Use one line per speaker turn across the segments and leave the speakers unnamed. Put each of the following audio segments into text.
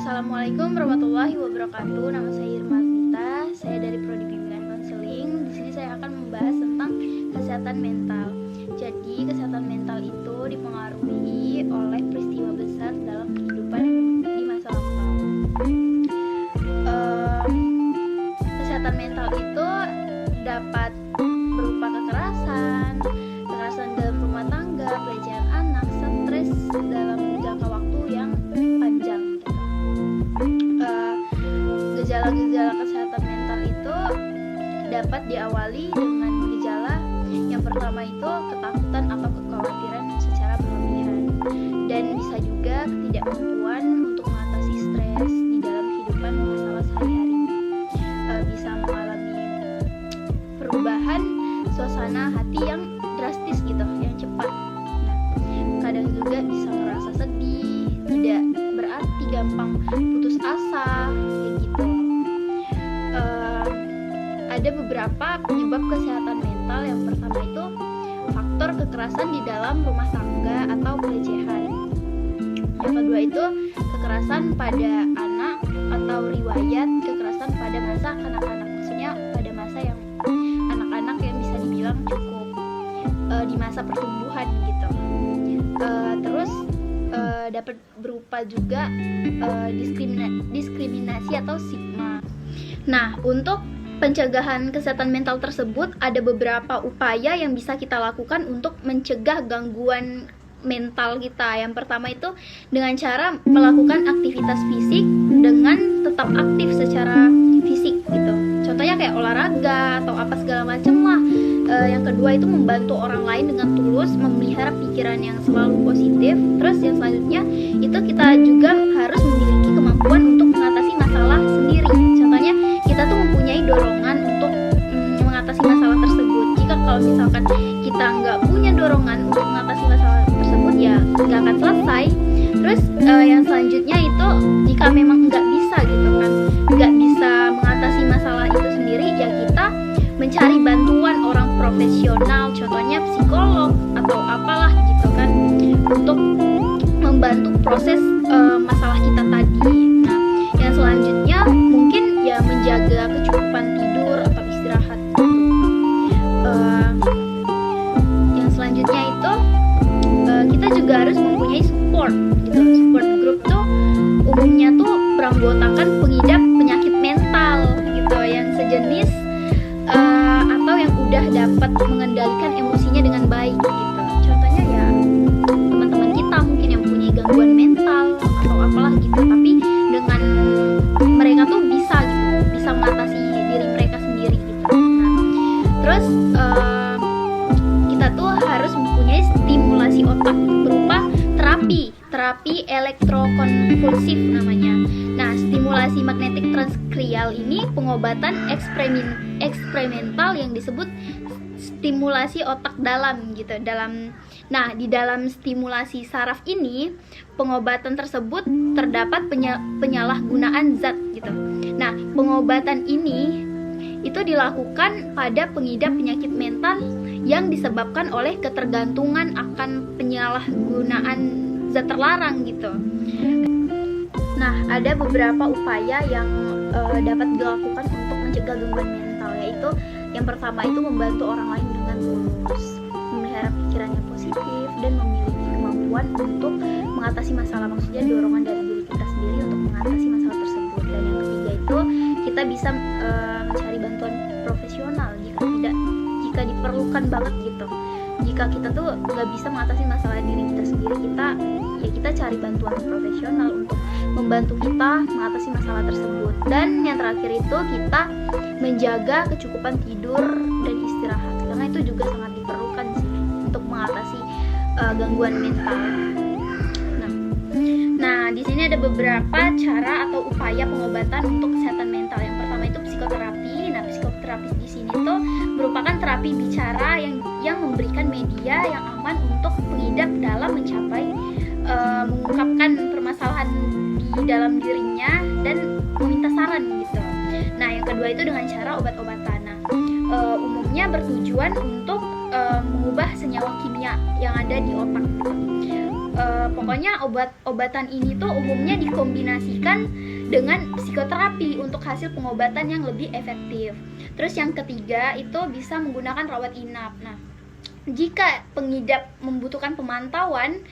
Assalamualaikum warahmatullahi wabarakatuh. Nama saya Irma Alvita. Saya dari Prodi Bimbingan Konseling. Di sini saya akan membahas tentang kesehatan mental. Jadi, kesehatan mental itu dipengaruhi oleh peristiwa besar dalam kehidupan di masa lampau. Kesehatan mental itu dapat berupa kekerasan dalam rumah tangga, pelecehan anak, stres dalam jangka waktu yang panjang. Gejala-gejala kesehatan mental itu dapat diawali dengan gejala yang pertama itu ketakutan atau kekhawatiran secara berlebihan, dan bisa juga ketidakmampuan untuk mengatasi stres di dalam kehidupan masalah sehari-hari. Bisa mengalami perubahan suasana hati yang drastis gitu, yang cepat. Kadang juga bisa merasa sedih, tidak berarti, gampang putus asa, kayak gitu. Ada beberapa penyebab kesehatan mental. Yang pertama itu faktor kekerasan di dalam rumah tangga atau pelecehan. Yang kedua itu kekerasan pada anak atau riwayat kekerasan pada masa kanak-kanak, maksudnya pada masa yang anak-anak yang bisa dibilang cukup di masa pertumbuhan gitu. Terus dapat berupa juga diskriminasi atau stigma. Nah, untuk pencegahan kesehatan mental tersebut ada beberapa upaya yang bisa kita lakukan untuk mencegah gangguan mental kita. Yang pertama itu dengan cara melakukan aktivitas fisik dengan tetap aktif secara fisik gitu. Contohnya kayak olahraga atau apa segala macam lah. Yang kedua itu membantu orang lain dengan tulus, memelihara pikiran yang selalu positif. Terus yang selanjutnya itu kita juga harus memiliki kemampuan untuk mengatasi masalah sendiri. Contohnya kita tuh mempunyai dorongan untuk mengatasi masalah tersebut. Jika kalau misalkan kita nggak punya dorongan untuk mengatasi masalah tersebut, ya nggak akan selesai. Terus yang selanjutnya itu jika memang nggak bisa gitu kan, nggak bisa mengatasi masalah itu sendiri, ya kita mencari bantuan orang profesional, contohnya psikolog atau apalah gitu kan, untuk membantu proses masalah kita tadi. Nah, yang selanjutnya mungkin ya menjaga kecukupan tidur atau istirahat. Yang selanjutnya itu kita juga harus mempunyai support gitu. Support group tuh umumnya tuh beranggotakan pengidap penyakit mental gitu, yang sejenis atau yang udah dapat mengendalikan emosinya dengan baik gitu. Contohnya ya teman-teman kita mungkin yang punya gangguan mental atau apalah gitu, tapi dengan mereka tuh bisa gitu, bisa mengatasi diri mereka sendiri gitu. Nah, terus kita tuh harus mempunyai stimulasi otak berupa terapi elektrokonvulsif namanya. Nah, stimulasi magnetik transkrial ini pengobatan eksperimental yang disebut stimulasi otak dalam gitu. Nah, di dalam stimulasi saraf ini, pengobatan tersebut terdapat penyalahgunaan zat gitu. Nah, pengobatan ini itu dilakukan pada pengidap penyakit mental yang disebabkan oleh ketergantungan akan penyalahgunaan zat terlarang gitu. Nah, ada beberapa upaya yang dapat dilakukan untuk mencegah gangguan mental, yaitu yang pertama itu membantu orang lain dengan tulus, memelihara pikiran yang positif, dan memiliki kemampuan untuk mengatasi masalah, maksudnya dorongan dari diri kita sendiri untuk mengatasi masalah tersebut. Dan yang ketiga itu kita bisa mencari bantuan profesional jika diperlukan banget gitu. Jika kita tuh nggak bisa mengatasi masalah diri kita sendiri, kita cari bantuan profesional untuk membantu kita mengatasi masalah tersebut. Dan yang terakhir itu kita menjaga kecukupan tidur dan istirahat, karena itu juga sangat diperlukan sih untuk mengatasi gangguan mental. Nah, di sini ada beberapa cara atau upaya pengobatan untuk kesehatan mental. Yang pertama itu psikoterapi. Nah, psikoterapi di sini tuh merupakan terapi bicara yang memberikan media yang aman untuk pengidap dalam mengungkapkan permasalahan di dalam dirinya dan meminta saran gitu. Nah, yang kedua itu dengan cara obat-obatan. Nah, umumnya bertujuan untuk mengubah senyawa kimia yang ada di otak. Pokoknya obat-obatan ini tuh umumnya dikombinasikan dengan psikoterapi untuk hasil pengobatan yang lebih efektif. Terus yang ketiga itu bisa menggunakan rawat inap. Nah, jika pengidap membutuhkan pemantauan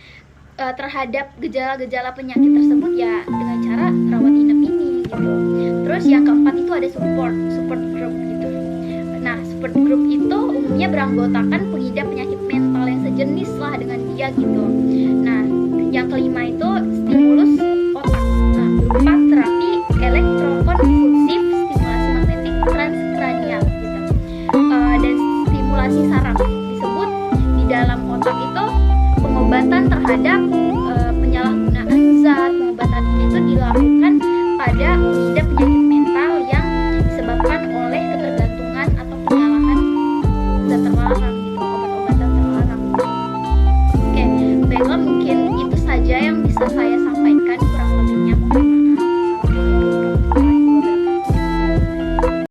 terhadap gejala-gejala penyakit tersebut, ya dengan cara rawat inap ini gitu. Terus yang keempat itu ada support group gitu. Nah, support group itu umumnya beranggotakan pengidap penyakit mental yang sejenis lah dengan dia gitu. Nah, yang kelima itu